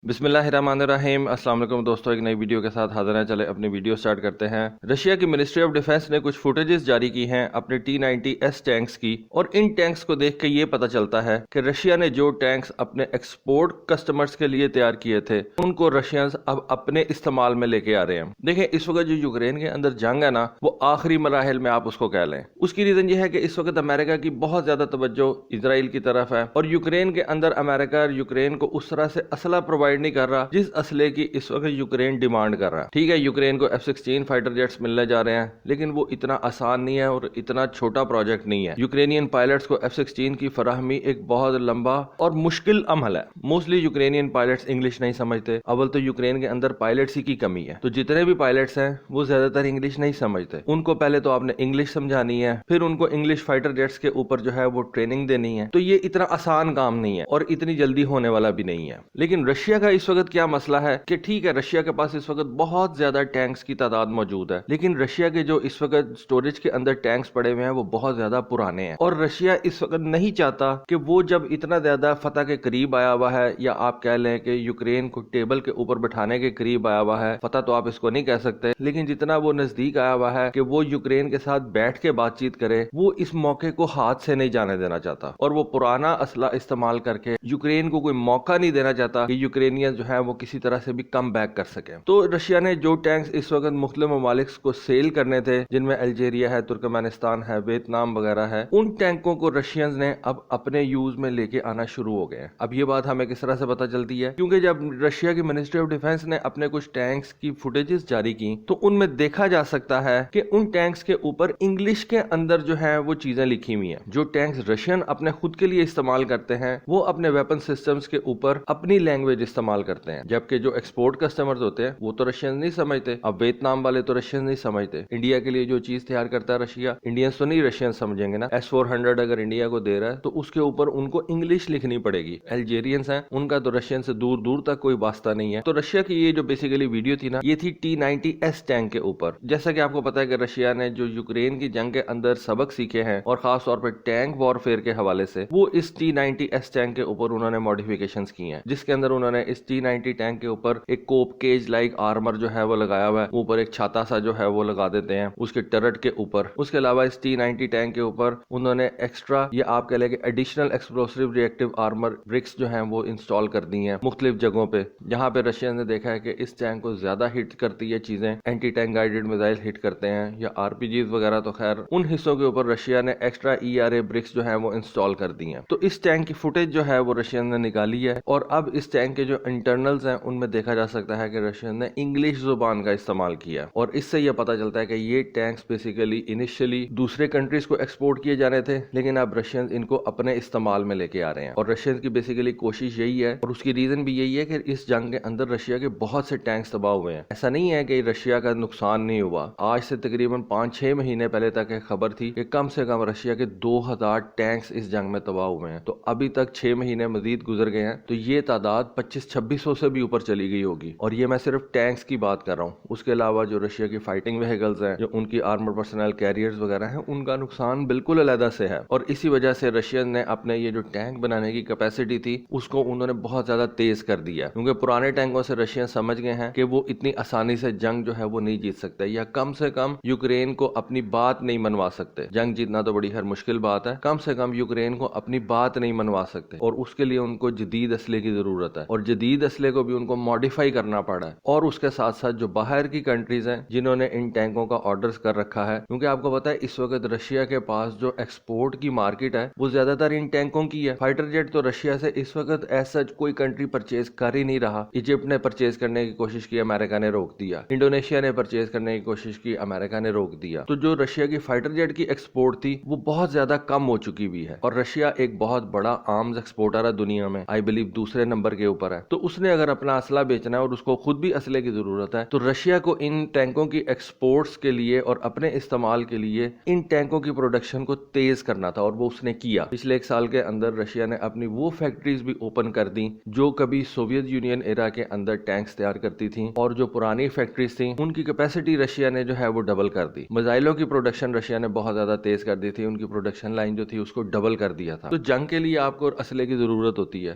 بسم اللہ الرحمن الرحیم۔ السلام علیکم دوستو، ایک نئی ویڈیو کے ساتھ حاضر ہیں۔ چلے اپنی ویڈیو سٹارٹ کرتے ہیں۔ رشیا کی منسٹری آف ڈیفنس نے کچھ فوٹیجز جاری کی ہیں اپنے T-90S ٹینکس کی، اور ان ٹینکس کو دیکھ کے یہ پتا چلتا ہے کہ رشیا نے جو ٹینکس اپنے ایکسپورٹ کسٹمرز کے لیے تیار کیے تھے ان کو رشینز اب اپنے استعمال میں لے کے آ رہے ہیں۔ دیکھیں اس وقت جو یوکرین کے اندر جنگ ہے نا، وہ آخری مراحل میں آپ اس کو کہہ لیں۔ اس کی ریزن یہ ہے کہ اس وقت امریکہ کی بہت زیادہ توجہ اسرائیل کی طرف ہے، اور یوکرین کے اندر امریکہ اور یوکرین کو اس طرح سے اسلحہ پرووائڈ نہیں کر رہا جس اسلحے کی اس وقت یوکرین ڈیمانڈ کر رہا ہے۔ ٹھیک ہے، یوکرین کو F-16 فائٹر جیٹس ملنے جا رہے ہیں، لیکن وہ اتنا آسان نہیں ہے اور اتنا چھوٹا پروجیکٹ نہیں ہے۔ یوکرینین پائلٹس کو F-16 کی فراہمی ایک بہت لمبا اور مشکل عمل ہے۔ موسٹلی یوکرینین پائلٹس انگلش نہیں سمجھتے۔ اول تو یوکرین کے اندر پائلٹس ہی کی کمی ہے، تو جتنے بھی پائلٹس ہیں وہ زیادہ تر انگلش نہیں سمجھتے۔ ان کو پہلے تو آپ نے انگلش سمجھانی ہے، پھر ان کو انگلش فائٹر جیٹس کے اوپر جو ہے وہ ٹریننگ دینی ہے۔ تو یہ اتنا آسان کام نہیں ہے اور اتنی جلدی ہونے والا بھی نہیں ہے۔ لیکن رشیا کا اس وقت کیا مسئلہ ہے کہ ٹھیک ہے، رشیا کے پاس اس وقت بہت زیادہ ٹینکس کی تعداد موجود ہے، لیکن رشیا کے جو اس وقت سٹوریج کے اندر ٹینکس پڑے ہوئے ہیں وہ بہت زیادہ پرانے ہیں، اور رشیا اس وقت نہیں چاہتا کہ وہ جب اتنا زیادہ فتح کے قریب آیا ہوا ہے، یا آپ کہہ لیں کہ یوکرین کو ٹیبل کے اوپر بٹھانے کے قریب آیا ہوا ہے، فتح تو آپ اس کو نہیں کہہ سکتے، لیکن جتنا وہ نزدیک آیا ہوا ہے کہ وہ یوکرین کے ساتھ بیٹھ کے بات چیت کرے، وہ اس موقع کو ہاتھ سے نہیں جانے دینا چاہتا، اور وہ پرانا اسلحہ استعمال کر کے یوکرین کو کوئی موقع نہیں دینا چاہتا کہ یوکرینین جو ہے وہ کسی طرح سے بھی کم بیک کر سکے۔ تو رشیا نے جو ٹینکس اس وقت مختلف ممالک کو سیل کرنے تھے، جن میں الجیریا ہے، ترکمانستان ہے، ویتنام وغیرہ ہے، ان ٹینکوں کو رشینز نے اب اپنے یوز میں لے کے آنا شروع ہو گئے ہیں۔ اب یہ بات ہمیں کس طرح سے پتہ چلتی ہے؟ کیونکہ جب رشیا کی منسٹری آف ڈیفنس نے اپنے کچھ ٹینکس کی فوٹیجز جاری کی تو ان میں دیکھا جا سکتا ہے کہ ان ٹینکس کے اوپر انگلش کے اندر جو ہے وہ چیزیں لکھی ہوئی ہیں۔ جو ٹینکس رشین اپنے خود کے لیے استعمال کرتے ہیں وہ اپنے ویپن سسٹمز کے اوپر اپنی لینگویج استعمال کرتے ہیں، جبکہ جو ایکسپورٹ کسٹمرز ہوتے ہیں وہ تو رشین نہیں سمجھتے۔ اب ویتنام والے تو رشین نہیں سمجھتے۔ انڈیا کے لیے جو چیز تیار کرتا ہے رشیا، انڈینز تو نہیں رشین سمجھیں گے نا۔ S-400 اگر انڈیا کو دے رہا ہے تو اس کے اوپر ان کو انگلش لکھنی پڑے گی۔ الجیرینز ہیں، ان کا تو رشین سے دور دور تک کوئی واسطہ نہیں ہے۔ تو رشیا کی یہ جو بیسیکلی ویڈیو تھی نا، یہ تھی T-90S ٹینک کے اوپر۔ جیسا کہ آپ کو پتا ہے کہ رشیا نے جو یوکرین کی جنگ کے اندر سبق سیکھے ہیں، اور خاص طور پہ ٹینک وارفیئر کے حوالے سے، وہ اس T-90S ٹینک کے اوپر انہوں نے ماڈیفیکیشنز کی ہیں، جس کے اندر انہوں نے اس T-90 ٹینک کے اوپر ایک کوپ کیج لائک آرمر جو ہے وہ لگایا ہوا ہے، اوپر ایک چھاتا سا جو ہے وہ لگا دیتے ہیں اس کے ٹرٹ کے اوپر۔ اس کے علاوہ اس T-90 ٹینک کے اوپر انہوں نے ایکسٹرا، یا آپ کہہ لیں کہ ایڈیشنل ایکسپلوسیو ری ایکٹیو آرمر برکس جو ہیں وہ انسٹال کر دی ہیں مختلف جگہوں پہ، جہاں پہ رشین نے دیکھا ہے کہ اس ٹینک کو زیادہ ہٹ کرتی ہے چیزیں، اینٹی ٹینک گائیڈڈ میزائل ہٹ کرتے ہیں یا RPGs وغیرہ، تو خیر ان حصوں کے اوپر رشیا نے ایکسٹرا ERA برکس جو ہیں وہ انسٹال کر دی ہیں۔ تو اس ٹینک کی فوٹیج جو ہے وہ رشین نے نکالی ہے، اور اب اس ٹینک کے جو انٹرنلز ہیں ان میں دیکھا جا سکتا ہے کہ رشین نے انگلش زبان کا استعمال کیا، اور اس سے یہ پتا چلتا ہے کہ یہ ٹینکس بیسیکلی انیشلی دوسرے کنٹریز کو ایکسپورٹ کیے جانے تھے، لیکن اب رشینز ان کو اپنے استعمال میں لے کے آ رہے ہیں۔ اور رشینز کی بیسیکلی کوشش یہی ہے، اور اس کی ریزن بھی یہی ہے کہ اس جنگ کے اندر رشیا کے بہت سے ٹینکس تباہ ہوئے ہیں۔ ایسا نہیں ہے کہ رشیا کا نقصان نہیں ہوا، آج سے تقریباً 5-6 مہینے پہلے تک ایک خبر تھی کہ کم سے کم رشیا کے 2000 ٹینکس اس جنگ میں تباہ ہوئے ہیں، تو ابھی تک 6 مہینے مزید گزر گئے ہیں، تو یہ تعداد 2500-2600 سے بھی اوپر چلی گئی ہوگی۔ اور یہ میں صرف ٹینکس کی بات کر رہا ہوں، اس کے علاوہ جو رشیا کی فائٹنگ وہیکلز ہیں، جو ان کی آرمر پرسنل کیریئرز وغیرہ ہیں، ان کا نقصان بالکل علیحدہ سے ہے۔ اور اسی وجہ سے رشین نے اپنے یہ جو ٹینک بنانے کی کیپیسٹی تھی اس کو انہوں نے بہت زیادہ تیز کر دیا، کیونکہ پرانے ٹینکوں سے رشین سمجھ گئے ہیں کہ وہ اتنی آسانی سے جنگ جو ہے وہ نہیں جیت سکتے، یا کم سے کم یوکرین کو اپنی بات نہیں منوا سکتے۔ جنگ جیتنا تو بڑی ہر مشکل بات ہے، کم سے کم یوکرین کو اپنی بات نہیں منوا سکتے، اور اس کے لیے ان کو جدید اسلحے کی ضرورت ہے، اور جدید اسلحے کو بھی ان کو ماڈیفائی کرنا پڑا ہے۔ اور اس کے ساتھ ساتھ جو باہر کی کنٹریز ہیں جنہوں نے ان ٹینکوں کا آرڈرز کر رکھا ہے، کیونکہ آپ کو پتا ہے اس وقت رشیا کے پاس جو ایکسپورٹ کی مارکیٹ ہے وہ زیادہ تر ان ٹینکوں کی ہے۔ فائٹر جیٹ تو رشیا سے اس وقت ایسا کوئی کنٹری پرچیز کر ہی نہیں رہا۔ ایجپٹ نے پرچیز کرنے کی کوشش کی، امریکہ نے روک دیا۔ انڈونیشیا نے پرچیز کرنے کی کوشش کی، امریکہ نے روک دیا۔ تو جو رشیا کی فائٹر جیٹ کی ایکسپورٹ تھی وہ بہت زیادہ کم ہو چکی ہوئی ہے، اور رشیا ایک بہت بڑا آرمز ایکسپورٹر ہے دنیا میں، آئی بلیو دوسرے نمبر کے اوپر ہے۔ تو اس نے اگر اپنا اسلحہ بیچنا ہے اور اس کو خود بھی اسلحے کی ضرورت ہے، تو رشیا کو ان ٹینکوں کی ایکسپورٹس کے لیے اور اپنے استعمال کے لیے ان ٹینکوں کی پروڈکشن کو تیز کرنا تھا، اور وہ اس نے کیا۔ پچھلے 1 سال کے اندر رشیا نے اپنی وہ فیکٹریز بھی اوپن کر دی جو کبھی سوویت یونین ایرا کے اندر ٹینکس تیار کرتی تھیں، اور جو پرانی فیکٹریز تھیں ان کی کیپیسٹی رشیا نے جو ہے وہ ڈبل کر دی۔ میزائلوں کی پروڈکشن رشیا نے بہت زیادہ تیز کر دی تھی، ان کی پروڈکشن لائن جو تھی اس کو ڈبل کر دیا تھا۔ تو جنگ کے لیے آپ کو اسلحے کی ضرورت ہوتی ہے،